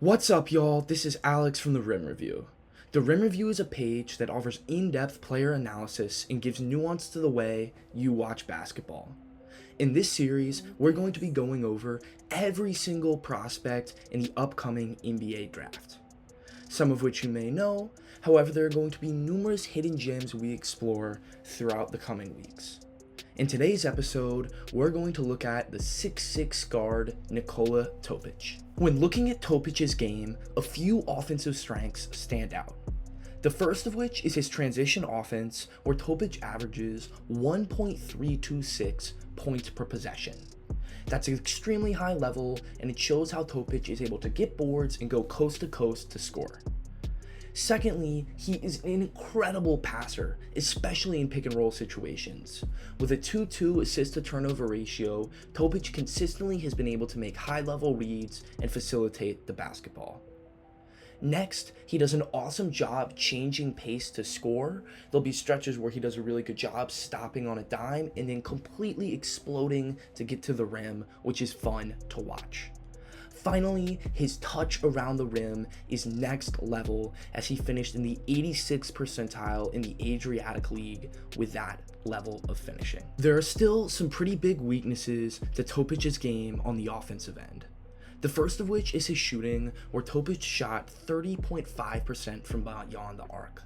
What's up, y'all? This is Alex from the Rim Review. The Rim Review is a page that offers in-depth player analysis and gives nuance to the way you watch basketball. In this series, we're going to be going over every single prospect in the upcoming NBA draft. Some of which you may know, however, there are going to be numerous hidden gems we explore throughout the coming weeks. In today's episode, we're going to look at the 6'6 guard Nikola Topic. When looking at Topic's game, a few offensive strengths stand out. The first of which is his transition offense, where Topic averages 1.326 points per possession. That's an extremely high level, and it shows how Topic is able to get boards and go coast to coast to score. Secondly, he is an incredible passer, especially in pick and roll situations. With a 2-2 assist to turnover ratio, Topic consistently has been able to make high level reads and facilitate the basketball. Next, he does an awesome job changing pace to score. There'll be stretches where he does a really good job stopping on a dime and then completely exploding to get to the rim, which is fun to watch. Finally, his touch around the rim is next level, as he finished in the 86th percentile in the Adriatic League with that level of finishing. There are still some pretty big weaknesses to Topic's game on the offensive end. The first of which is his shooting, where Topic shot 30.5% from beyond the arc.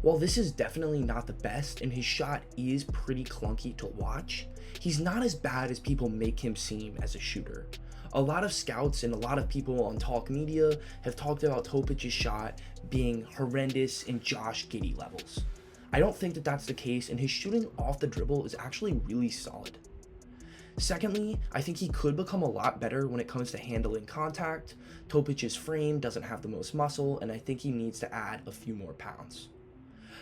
While this is definitely not the best and his shot is pretty clunky to watch, he's not as bad as people make him seem as a shooter. A lot of scouts and a lot of people on talk media have talked about Topic's shot being horrendous in Josh Giddey levels. I don't think that that's the case, and his shooting off the dribble is actually really solid. Secondly, I think he could become a lot better when it comes to handling contact. Topic's frame doesn't have the most muscle, and I think he needs to add a few more pounds.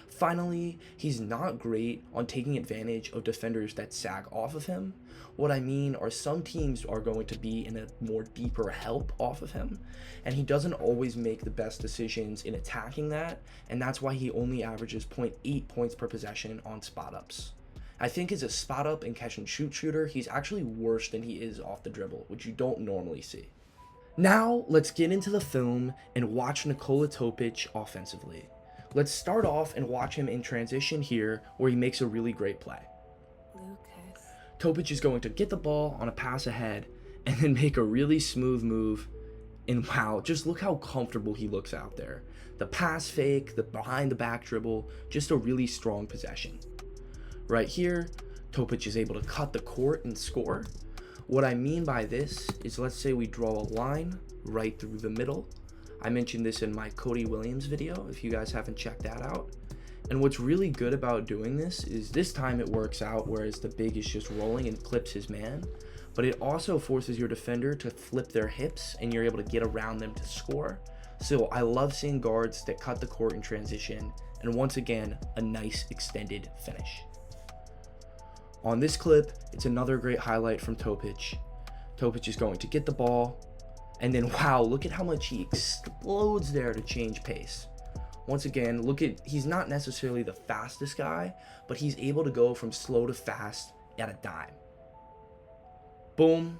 Finally, he's not great on taking advantage of defenders that sag off of him. What I mean are, some teams are going to be in a more deeper help off of him, and he doesn't always make the best decisions in attacking that, and that's why he only averages 0.8 points per possession on spot ups. I think as a spot up and catch and shoot shooter, he's actually worse than he is off the dribble, which you don't normally see. Now, let's get into the film and watch Nikola Topic offensively. Let's start off and watch him in transition here, where he makes a really great play. Topic is going to get the ball on a pass ahead and then make a really smooth move. And wow, just look how comfortable he looks out there. The pass fake, the behind the back dribble, just a really strong possession. Right here, Topic is able to cut the court and score. What I mean by this is, let's say we draw a line right through the middle. I mentioned this in my Cody Williams video, if you guys haven't checked that out. And what's really good about doing this is this time it works out, whereas the big is just rolling and clips his man. But it also forces your defender to flip their hips, and you're able to get around them to score. So I love seeing guards that cut the court in transition, and once again, a nice extended finish. On this clip, it's another great highlight from Topic. Topic is going to get the ball, and then wow, look at how much he explodes there to change pace. Once again, he's not necessarily the fastest guy, but he's able to go from slow to fast at a dime. Boom,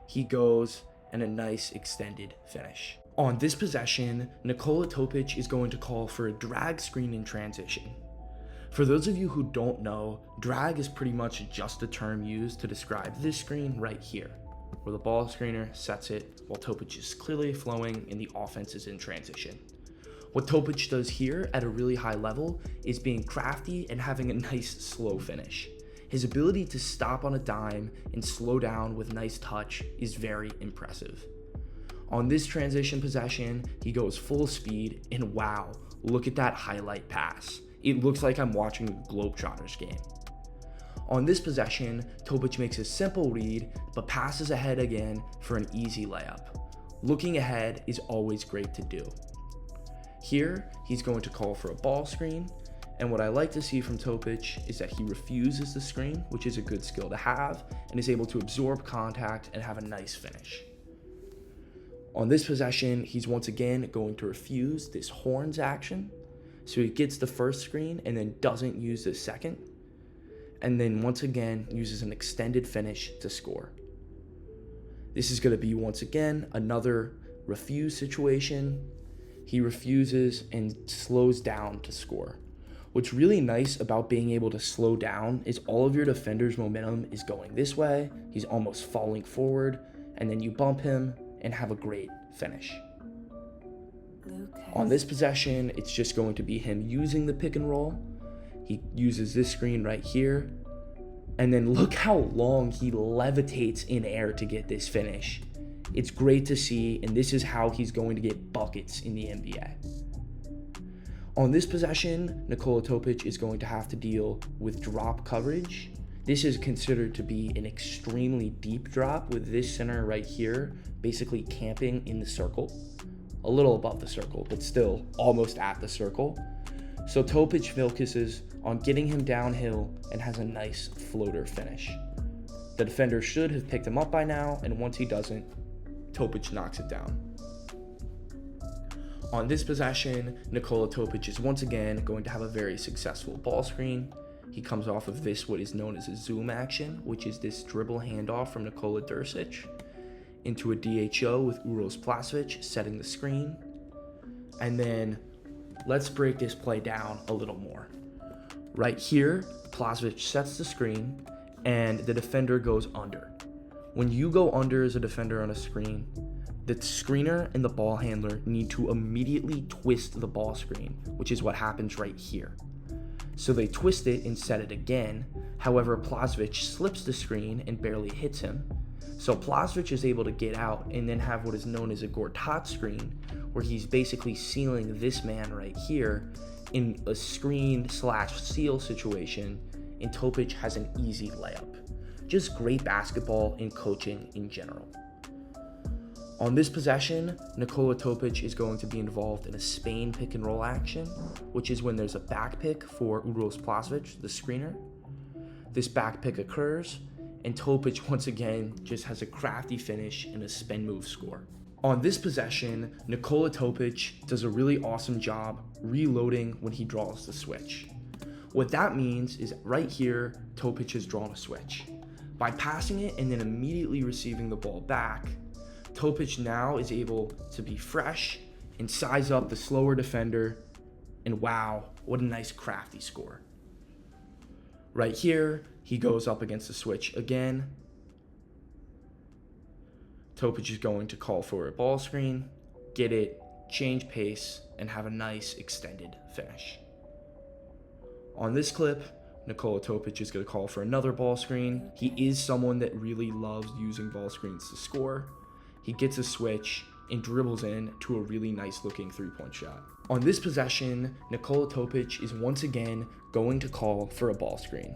he goes, and a nice extended finish. On this possession, Nikola Topic is going to call for a drag screen in transition. For those of you who don't know, drag is pretty much just a term used to describe this screen right here, where the ball screener sets it while Topic is clearly flowing and the offense is in transition. What Topic does here at a really high level is being crafty and having a nice slow finish. His ability to stop on a dime and slow down with nice touch is very impressive. On this transition possession, he goes full speed, and wow, look at that highlight pass. It looks like I'm watching a Globetrotters game. On this possession, Topic makes a simple read, but passes ahead again for an easy layup. Looking ahead is always great to do. Here, he's going to call for a ball screen, and what I like to see from Topic is that he refuses the screen, which is a good skill to have, and is able to absorb contact and have a nice finish. On this possession, he's once again going to refuse this horns action, so he gets the first screen and then doesn't use the second, and then once again uses an extended finish to score. This is going to be once again another refuse situation, he refuses and slows down to score. What's really nice about being able to slow down is all of your defender's momentum is going this way, he's almost falling forward, and then you bump him and have a great finish. On this possession, it's just going to be him using the pick and roll. He uses this screen right here, and then look how long he levitates in air to get this finish. It's great to see, and this is how he's going to get buckets in the NBA. On this possession, Nikola Topic is going to have to deal with drop coverage. This is considered to be an extremely deep drop with this center right here basically camping in the circle. A little above the circle, but still almost at the circle. So Topic focuses on getting him downhill and has a nice floater finish. The defender should have picked him up by now, and once he doesn't, Topic knocks it down. On this possession, Nikola Topic is once again going to have a very successful ball screen. He comes off of this, what is known as a zoom action, which is this dribble handoff from Nikola Dursic into a DHO with Uros Plasovic setting the screen. And then let's break this play down a little more. Right here, Plasovic sets the screen and the defender goes under. When you go under as a defender on a screen, the screener and the ball handler need to immediately twist the ball screen, which is what happens right here. So they twist it and set it again. However, Plasovic slips the screen and barely hits him. So Plasovic is able to get out and then have what is known as a Gortat screen, where he's basically sealing this man right here in a screen/seal situation, and Topic has an easy layup. Just great basketball and coaching in general. On this possession, Nikola Topic is going to be involved in a Spain pick and roll action, which is when there's a back pick for Uros Plasovic, the screener. This back pick occurs, and Topic once again just has a crafty finish and a spin move score. On this possession, Nikola Topic does a really awesome job reloading when he draws the switch. What that means is right here, Topic has drawn a switch. By passing it and then immediately receiving the ball back, Topic now is able to be fresh and size up the slower defender, and wow, what a nice crafty score. Right here, he goes up against the switch again. Topic is going to call for a ball screen, get it, change pace, and have a nice extended finish. On this clip, Nikola Topic is going to call for another ball screen. He is someone that really loves using ball screens to score. He gets a switch and dribbles in to a really nice looking three-point shot. On this possession, Nikola Topic is once again going to call for a ball screen.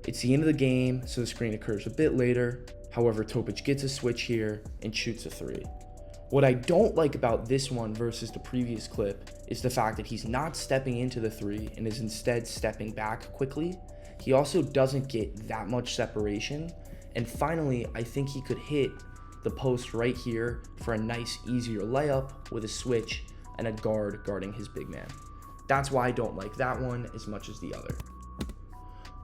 It's the end of the game, so the screen occurs a bit later. However, Topic gets a switch here and shoots a three. What I don't like about this one versus the previous clip is the fact that he's not stepping into the three and is instead stepping back quickly. He also doesn't get that much separation. And finally, I think he could hit the post right here for a nice, easier layup with a switch and a guard guarding his big man. That's why I don't like that one as much as the other.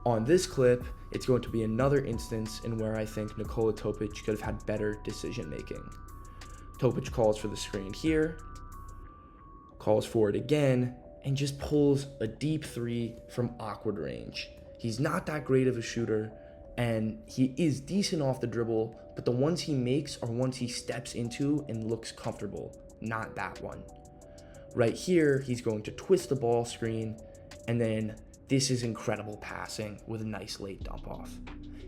On this clip, it's going to be another instance in where I think Nikola Topic could have had better decision making. Topic calls for the screen here, calls for it again, and just pulls a deep three from awkward range. He's not that great of a shooter, and he is decent off the dribble, but the ones he makes are ones he steps into and looks comfortable, not that one. Right here, he's going to twist the ball screen, and then this is incredible passing with a nice late dump off.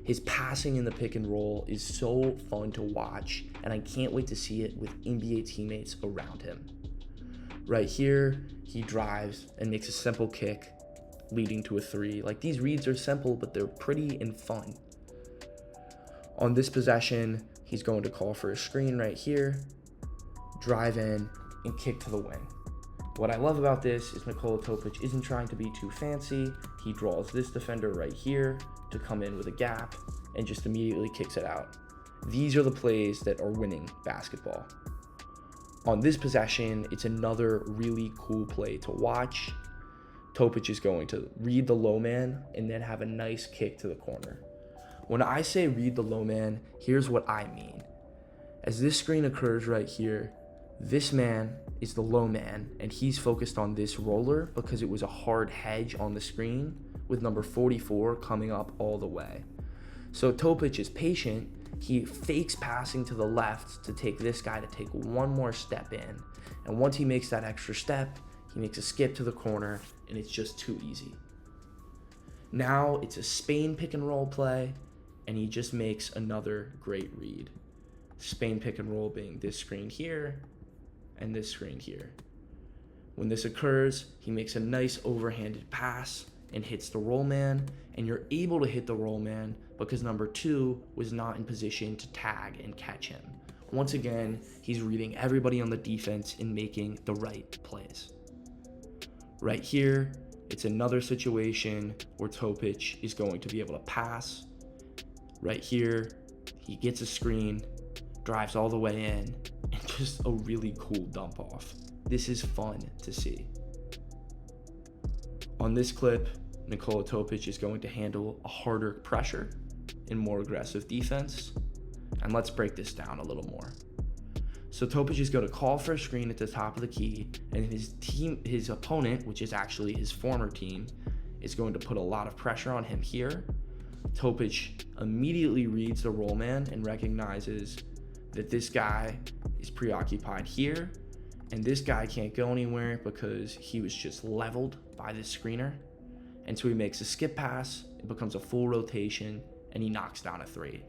His passing in the pick and roll is so fun to watch, and I can't wait to see it with NBA teammates around him. Right here, he drives and makes a simple kick, leading to a three. Like, these reads are simple, but they're pretty and fun. On this possession, he's going to call for a screen right here, drive in, and kick to the wing. What I love about this is Nikola Topic isn't trying to be too fancy. He draws this defender right here to come in with a gap and just immediately kicks it out. These are the plays that are winning basketball. On this possession, it's another really cool play to watch. Topic is going to read the low man and then have a nice kick to the corner. When I say read the low man, here's what I mean. As this screen occurs right here, this man is the low man, and he's focused on this roller because it was a hard hedge on the screen with number 44 coming up all the way. So Topic is patient. He fakes passing to the left to take this guy to take one more step in. And once he makes that extra step, he makes a skip to the corner, and it's just too easy. Now it's a Spain pick and roll play, and he just makes another great read. Spain pick and roll being this screen here and this screen here. When this occurs, he makes a nice overhanded pass and hits the roll man, and you're able to hit the roll man because number 2 was not in position to tag and catch him. Once again, he's reading everybody on the defense and making the right plays. Right here, it's another situation where Topic is going to be able to pass. Right here, he gets a screen, drives all the way in, and just a really cool dump off. This is fun to see. On this clip, Nikola Topic is going to handle a harder pressure and more aggressive defense. And let's break this down a little more. So Topic is going to call for a screen at the top of the key, and his opponent, which is actually his former team, is going to put a lot of pressure on him here. Topic immediately reads the roll man and recognizes that this guy is preoccupied here, and this guy can't go anywhere because he was just leveled by this screener. And so he makes a skip pass, it becomes a full rotation, and he knocks down a 3.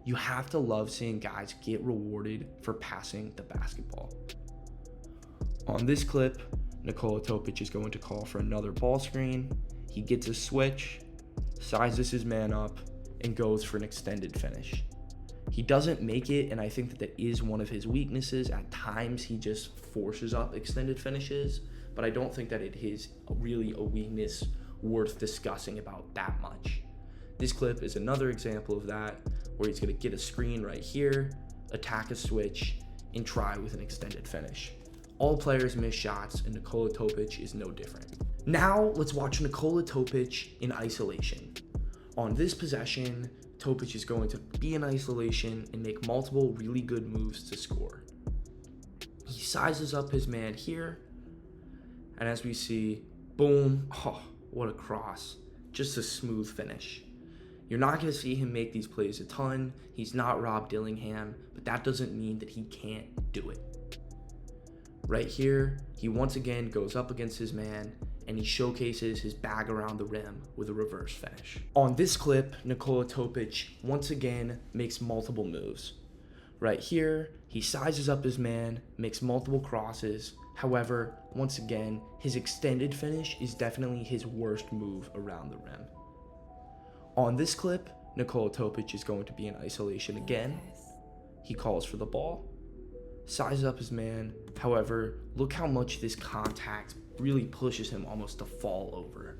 You have to love seeing guys get rewarded for passing the basketball. On this clip, Nikola Topic is going to call for another ball screen. He gets a switch, sizes his man up, and goes for an extended finish. He doesn't make it, and I think that is one of his weaknesses. At times, he just forces up extended finishes, but I don't think that it is really a weakness worth discussing about that much. This clip is another example of that, where he's going to get a screen right here, attack a switch, and try with an extended finish. All players miss shots, and Nikola Topic is no different. Now, let's watch Nikola Topic in isolation. On this possession, Topic is going to be in isolation and make multiple really good moves to score. He sizes up his man here, and as we see, boom, oh, what a cross. Just a smooth finish. You're not going to see him make these plays a ton. He's not Rob Dillingham, but that doesn't mean that he can't do it. Right here, he once again goes up against his man, and he showcases his bag around the rim with a reverse finish. On this clip, Nikola Topic once again makes multiple moves. Right here, he sizes up his man, makes multiple crosses. However, once again, his extended finish is definitely his worst move around the rim. On this clip, Nikola Topic is going to be in isolation again. He calls for the ball, sizes up his man. However, look how much this contact really pushes him almost to fall over.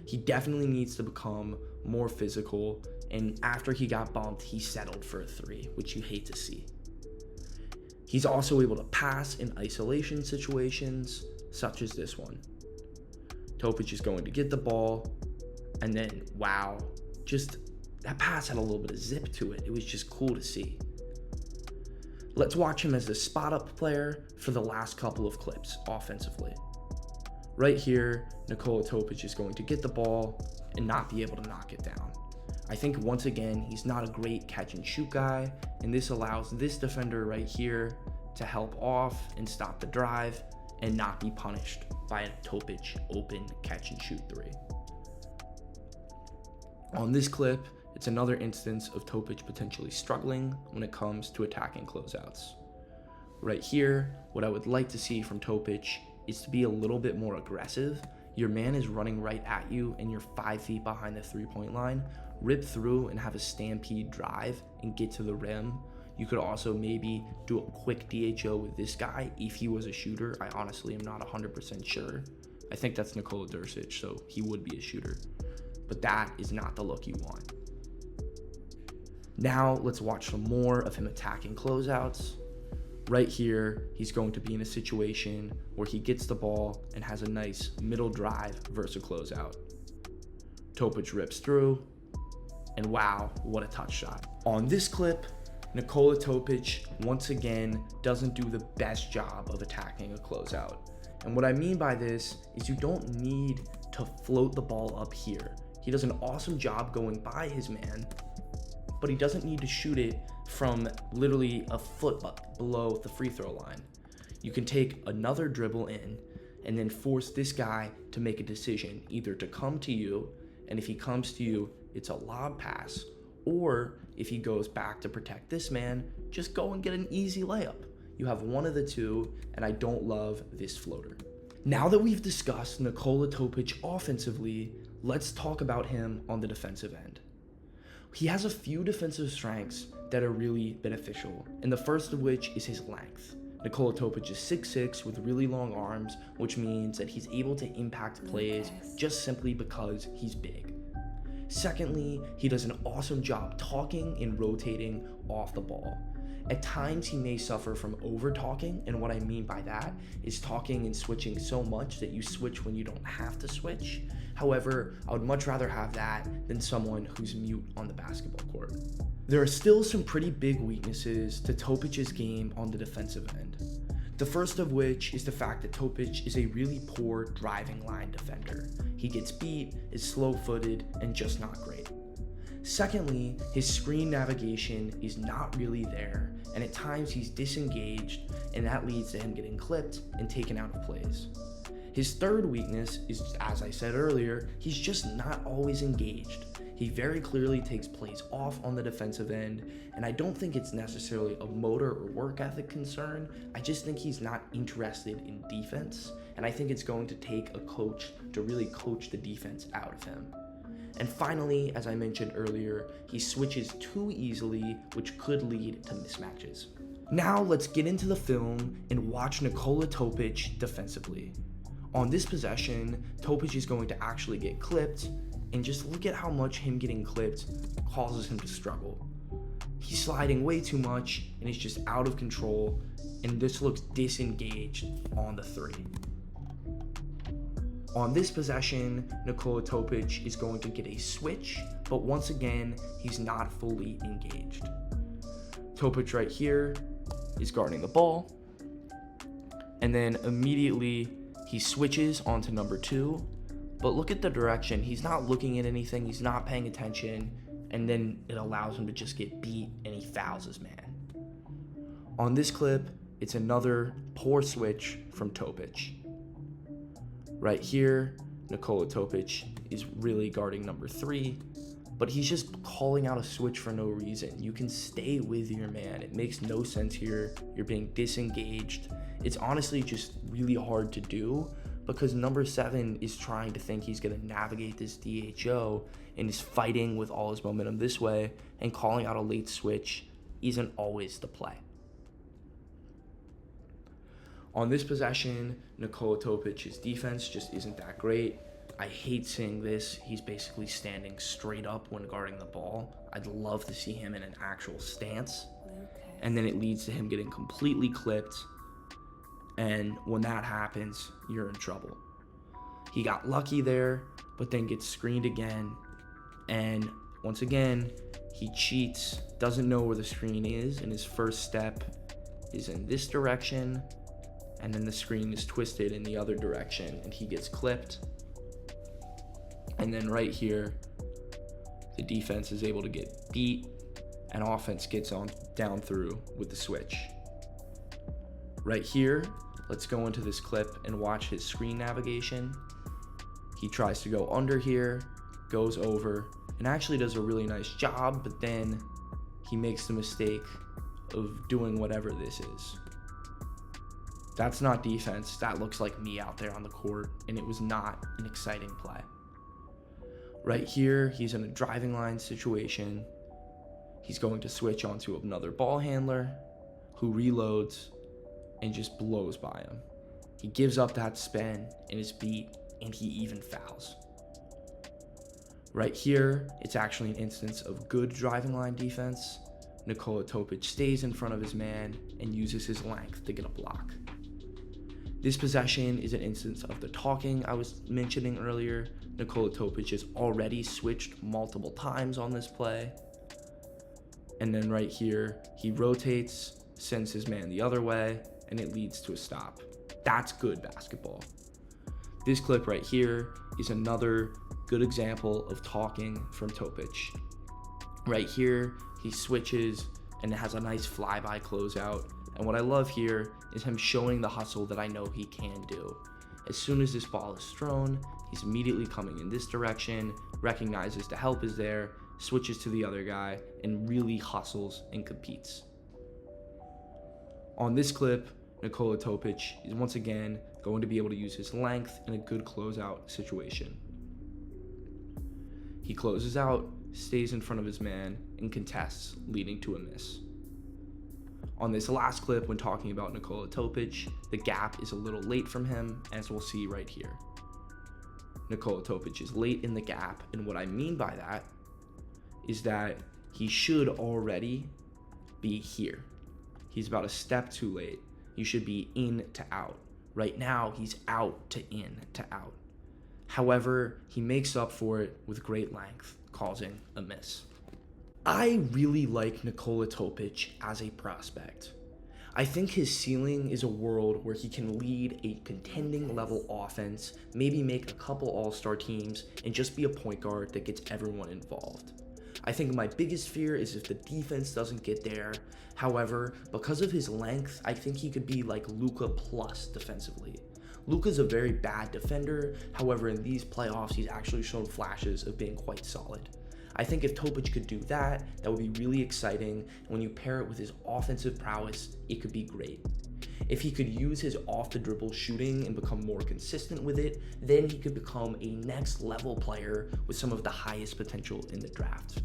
He definitely needs to become more physical, and after he got bumped, he settled for a 3, which you hate to see. He's also able to pass in isolation situations, such as this one. Topic is going to get the ball, and then, wow, just that pass had a little bit of zip to it. It was just cool to see. Let's watch him as a spot-up player for the last couple of clips offensively. Right here, Nikola Topic is going to get the ball and not be able to knock it down. I think once again, he's not a great catch and shoot guy, and this allows this defender right here to help off and stop the drive and not be punished by a Topic open catch and shoot 3. On this clip, it's another instance of Topic potentially struggling when it comes to attacking closeouts. Right here, what I would like to see from Topic is to be a little bit more aggressive. Your man is running right at you and you're 5 feet behind the 3-point line. Rip through and have a stampede drive and get to the rim. You could also maybe do a quick DHO with this guy if he was a shooter. I honestly am not 100% sure. I think that's Nikola Dursic, so he would be a shooter. But that is not the look you want. Now let's watch some more of him attacking closeouts. Right here, he's going to be in a situation where he gets the ball and has a nice middle drive versus a closeout. Topic rips through, and wow, what a touch shot. On this clip, Nikola Topic, once again, doesn't do the best job of attacking a closeout. And what I mean by this is you don't need to float the ball up here. He does an awesome job going by his man, but he doesn't need to shoot it from literally a foot below the free throw line. You can take another dribble in and then force this guy to make a decision, either to come to you, and if he comes to you, it's a lob pass, or if he goes back to protect this man, just go and get an easy layup. You have one of the two, and I don't love this floater. Now that we've discussed Nikola Topic offensively, let's talk about him on the defensive end. He has a few defensive strengths that are really beneficial, and the first of which is his length. Nikola Topic is 6'6" with really long arms, which means that he's able to impact plays just simply because he's big. Secondly, he does an awesome job talking and rotating off the ball. At times, he may suffer from over-talking, and what I mean by that is talking and switching so much that you switch when you don't have to switch. However, I would much rather have that than someone who's mute on the basketball court. There are still some pretty big weaknesses to Topic's game on the defensive end. The first of which is the fact that Topic is a really poor driving line defender. He gets beat, is slow-footed, and just not great. Secondly, his screen navigation is not really there, and at times he's disengaged, and that leads to him getting clipped and taken out of plays. His third weakness is, as I said earlier, he's just not always engaged. He very clearly takes plays off on the defensive end, and I don't think it's necessarily a motor or work ethic concern. I just think he's not interested in defense, and I think it's going to take a coach to really coach the defense out of him. And finally, as I mentioned earlier, he switches too easily, which could lead to mismatches. Now let's get into the film and watch Nikola Topic defensively. On this possession, Topic is going to actually get clipped, and just look at how much him getting clipped causes him to struggle. He's sliding way too much, and he's just out of control, and this looks disengaged on the three. On this possession, Nikola Topic is going to get a switch, but once again, he's not fully engaged. Topic right here is guarding the ball, and then immediately he switches onto number 2, but look at the direction. He's not looking at anything, he's not paying attention, and then it allows him to just get beat, and he fouls his man. On this clip, it's another poor switch from Topic. Right here, Nikola Topic is really guarding number 3, but he's just calling out a switch for no reason. You can stay with your man. It makes no sense here. You're being disengaged. It's honestly just really hard to do because number 7 is trying to think he's going to navigate this DHO and is fighting with all his momentum this way, and calling out a late switch isn't always the play. On this possession, Nikola Topic's defense just isn't that great. I hate seeing this. He's basically standing straight up when guarding the ball. I'd love to see him in an actual stance. And then it leads to him getting completely clipped. And when that happens, you're in trouble. He got lucky there, but then gets screened again. And once again, he cheats, doesn't know where the screen is, and his first step is in this direction. And then the screen is twisted in the other direction, and he gets clipped. And then right here, the defense is able to get beat, and offense gets on down through with the switch. Right here, let's go into this clip and watch his screen navigation. He tries to go under here, goes over, and actually does a really nice job, but then he makes the mistake of doing whatever this is. That's not defense. That looks like me out there on the court, and it was not an exciting play. Right here, he's in a driving line situation. He's going to switch onto another ball handler who reloads and just blows by him. He gives up that spin and is beat, and he even fouls. Right here, it's actually an instance of good driving line defense. Nikola Topic stays in front of his man and uses his length to get a block. This possession is an instance of the talking I was mentioning earlier. Nikola Topic has already switched multiple times on this play. And then right here, he rotates, sends his man the other way, and it leads to a stop. That's good basketball. This clip right here is another good example of talking from Topic. Right here, he switches and it has a nice flyby closeout. And what I love here is him showing the hustle that I know he can do. As soon as this ball is thrown, he's immediately coming in this direction, recognizes the help is there, switches to the other guy, and really hustles and competes. On this clip, Nikola Topic is once again going to be able to use his length in a good closeout situation. He closes out, stays in front of his man, and contests, leading to a miss. On this last clip, when talking about Nikola Topic, the gap is a little late from him, as we'll see right here. Nikola Topic is late in the gap, and what I mean by that is that he should already be here. He's about a step too late. You should be in to out. Right now, he's out to in to out. However, he makes up for it with great length, causing a miss. I really like Nikola Topic as a prospect. I think his ceiling is a world where he can lead a contending level offense, maybe make a couple all-star teams, and just be a point guard that gets everyone involved. I think my biggest fear is if the defense doesn't get there. However, because of his length, I think he could be like Luka plus defensively. Luka's a very bad defender. However, in these playoffs, he's actually shown flashes of being quite solid. I think if Topic could do that, that would be really exciting. And when you pair it with his offensive prowess, it could be great. If he could use his off-the-dribble shooting and become more consistent with it, then he could become a next-level player with some of the highest potential in the draft.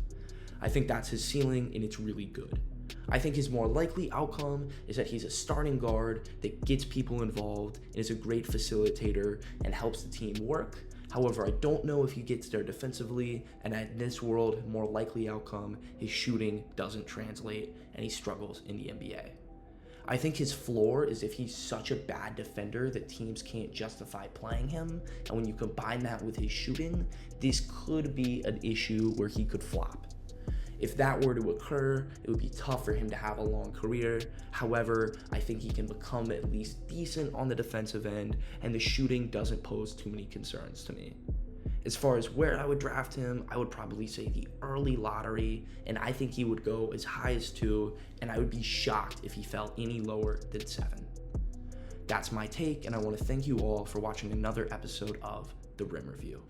I think that's his ceiling, and it's really good. I think his more likely outcome is that he's a starting guard that gets people involved and is a great facilitator and helps the team work. However, I don't know if he gets there defensively, and in this world, more likely outcome, his shooting doesn't translate and he struggles in the NBA. I think his floor is if he's such a bad defender that teams can't justify playing him, and when you combine that with his shooting, this could be an issue where he could flop. If that were to occur, it would be tough for him to have a long career. However, I think he can become at least decent on the defensive end, and the shooting doesn't pose too many concerns to me. As far as where I would draft him, I would probably say the early lottery, and I think he would go as high as 2, and I would be shocked if he fell any lower than 7. That's my take, and I want to thank you all for watching another episode of The Rim Review.